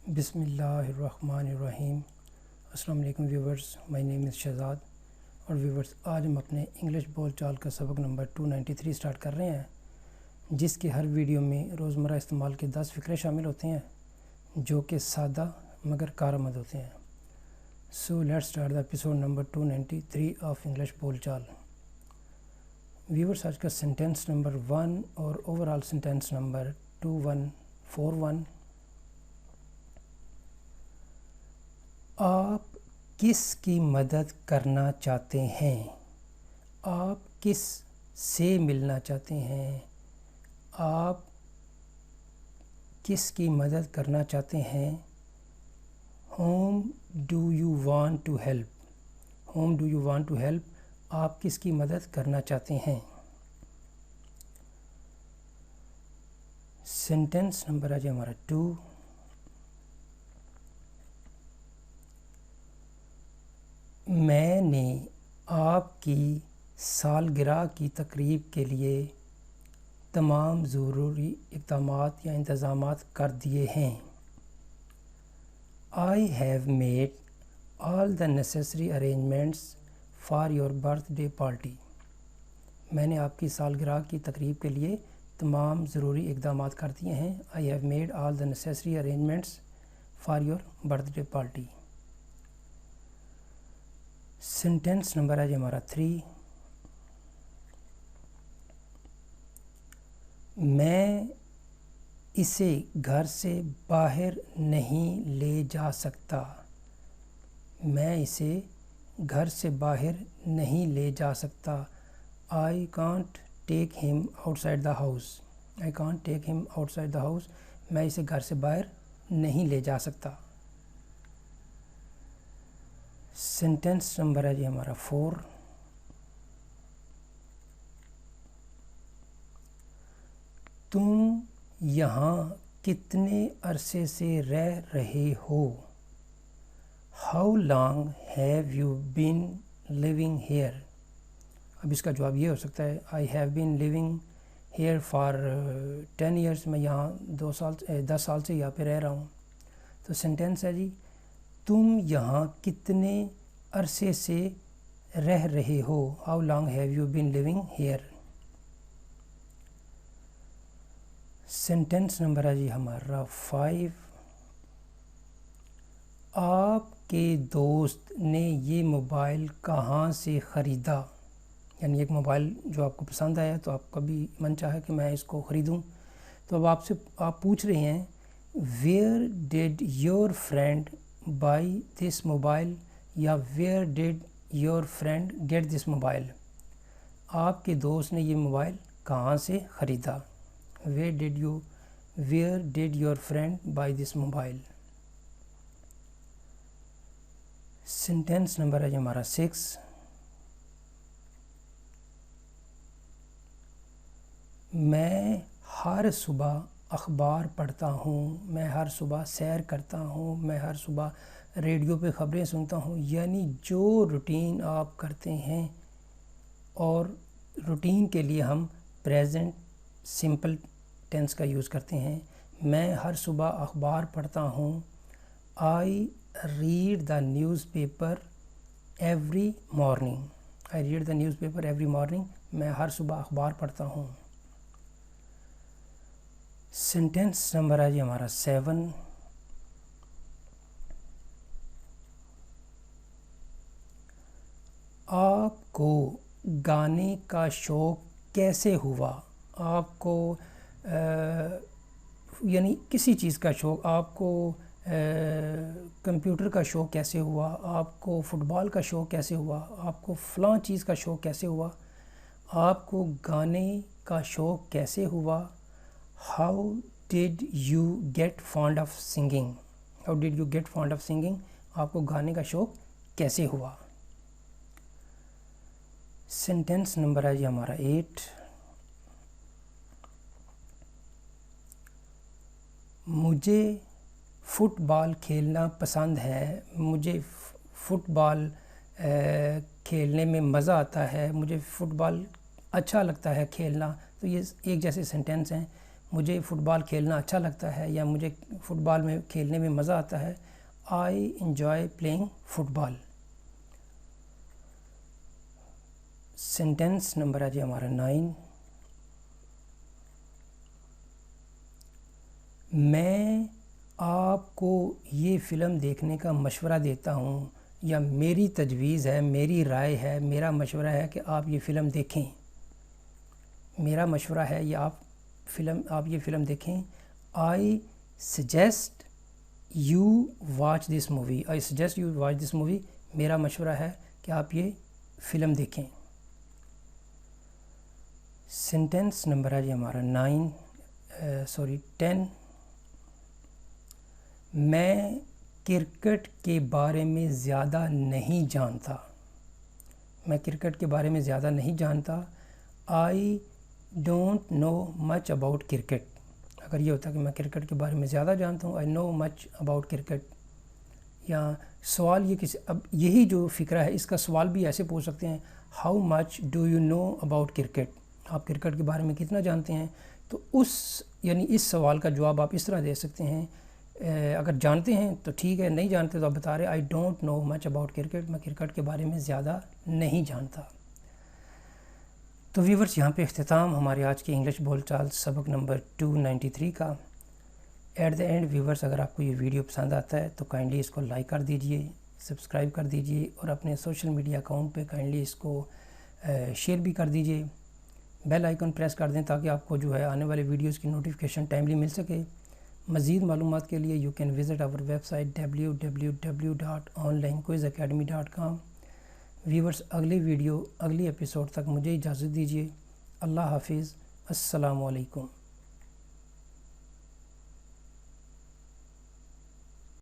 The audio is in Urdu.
بسم اللہ الرحمن الرحیم۔ السلام علیکم ویورز، مائی نیم از شہزاد۔ اور ویورز، آج ہم اپنے انگلش بول چال کا سبق نمبر 293 سٹارٹ کر رہے ہیں، جس کے ہر ویڈیو میں روزمرہ استعمال کے 10 فقرے شامل ہوتے ہیں جو کہ سادہ مگر کارآمد ہوتے ہیں۔ So let's start the episode number 293 of English بول چال۔ ویورز، آج کا سینٹینس نمبر 1 اور اوورال سینٹینس نمبر 2141۔ آپ کس کی مدد کرنا چاہتے ہیں؟ آپ کس سے ملنا چاہتے ہیں؟ آپ کس کی مدد کرنا چاہتے ہیں؟ Whom do you want to help? Whom do you want to help? آپ کس کی مدد کرنا چاہتے ہیں؟ سینٹینس نمبر آج ہمارا 2۔ میں نے آپ کی سالگرہ کی تقریب کے لیے تمام ضروری اقدامات یا انتظامات کر دیے ہیں۔ I have made all the necessary arrangements for your birthday party. میں نے آپ کی سالگرہ کی تقریب کے لیے تمام ضروری اقدامات کر دیے ہیں۔ I have made all the necessary arrangements for your birthday party. Sentence number ہے ہمارا 3۔ میں اسے گھر سے باہر نہیں لے جا سکتا۔ میں اسے گھر سے باہر نہیں لے جا سکتا۔ I can't take him outside the house. I can't take him outside the house. میں اسے گھر سے باہر نہیں لے جا سکتا۔ سینٹینس نمبر ہے ہمارا 4۔ تم یہاں کتنے عرصے سے رہ رہے ہو؟ How long have you been living here? اب اس کا جواب یہ ہو سکتا ہے I have been living here for 10 years. میں یہاں 10 سال سے یہاں پہ رہ رہا ہوں۔ تو سینٹینس ہے جی، تم یہاں کتنے عرصے سے رہ رہے ہو؟ How long have you been living here? Sentence number ہے جی ہمارا 5۔ آپ کے دوست نے یہ موبائل کہاں سے خریدا؟ یعنی ایک موبائل جو آپ کو پسند آیا تو آپ کا بھی من چاہے کہ میں اس کو خریدوں، تو اب آپ پوچھ رہے ہیں where did your friend buy this mobile یا where did your friend get this mobile؟ آپ کے دوست نے یہ موبائل کہاں سے خریدا؟ where did your friend buy this mobile؟ Sentence number ہے ہمارا 6۔ میں ہر صبح اخبار پڑھتا ہوں، میں ہر صبح سیر کرتا ہوں، میں ہر صبح ریڈیو پہ خبریں سنتا ہوں۔ یعنی جو روٹین آپ کرتے ہیں، اور روٹین کے لیے ہم پریزنٹ سمپل ٹینس کا یوز کرتے ہیں۔ میں ہر صبح اخبار پڑھتا ہوں۔ I read the newspaper every morning. I read the newspaper every morning. میں ہر صبح اخبار پڑھتا ہوں۔ سینٹینس نمبر ہے جی ہمارا 7۔ آپ کو گانے کا شوق کیسے ہوا؟ آپ کو یعنی کسی چیز کا شوق، آپ کو کمپیوٹر کا شوق کیسے ہوا؟ آپ کو فٹ بال کا شوق کیسے ہوا؟ آپ کو فلاں چیز کا شوق کیسے ہوا؟ آپ کو گانے کا شوق کیسے ہوا؟ How did you get fond of singing? How did you get fond of singing? آپ کو گانے کا شوق کیسے ہوا؟ سینٹینس نمبر ہے جی ہمارا 8۔ مجھے فٹ بال کھیلنا پسند ہے۔ مجھے فٹ بال کھیلنے میں مزہ آتا ہے۔ مجھے فٹ بال اچھا لگتا ہے کھیلنا۔ تو یہ ایک جیسے سینٹینس ہیں۔ مجھے فٹ بال کھیلنا اچھا لگتا ہے یا مجھے فٹ بال میں کھیلنے میں مزہ آتا ہے. I enjoy playing football. Sentence number ہے جی ہمارا 9. میں آپ کو یہ فلم دیکھنے کا مشورہ دیتا ہوں یا میری تجویز ہے، میری رائے ہے، میرا مشورہ ہے کہ آپ یہ فلم دیکھیں. میرا مشورہ ہے یا آپ یہ فلم دیکھیں. I suggest you watch this movie. I suggest you watch this movie. میرا مشورہ ہے کہ آپ یہ فلم دیکھیں. سینٹینس نمبر ہے جی ہمارا 10. میں کرکٹ کے بارے میں زیادہ نہیں جانتا. میں کرکٹ کے بارے میں زیادہ نہیں جانتا. I don't know much about cricket. اگر یہ ہوتا کہ میں کرکٹ کے بارے میں زیادہ جانتا ہوں، آئی نو مچ اباؤٹ کرکٹ. یا سوال یہ اب یہی جو فکرہ ہے اس کا سوال بھی ایسے پوچھ سکتے ہیں، how much do you know about cricket. آپ کرکٹ کے بارے میں کتنا جانتے ہیں؟ تو یعنی اس سوال کا جواب آپ اس طرح دے سکتے ہیں. اگر جانتے ہیں تو ٹھیک ہے، نہیں جانتے تو آپ بتا رہے I don't know much about cricket. میں کرکٹ کے بارے میں زیادہ نہیں جانتا. تو ویورز، یہاں پہ اختتام ہمارے آج کے انگلش بول چال سبق نمبر 293 کا. ایٹ دا اینڈ ویورز، اگر آپ کو یہ ویڈیو پسند آتا ہے تو کائنڈلی اس کو لائک کر دیجئے، سبسکرائب کر دیجئے اور اپنے سوشل میڈیا اکاؤنٹ پہ کائنڈلی اس کو شیئر بھی کر دیجئے. بیل آئیکن پریس کر دیں تاکہ آپ کو جو ہے آنے والے ویڈیوز کی نوٹیفیکیشن ٹائملی مل سکے. مزید معلومات کے لیے you can visit our website www.onlinequizacademy.com. Viewers, اگلی ایپیسوڈ تک مجھے اجازت دیجیے. اللہ حافظ. السلام علیکم.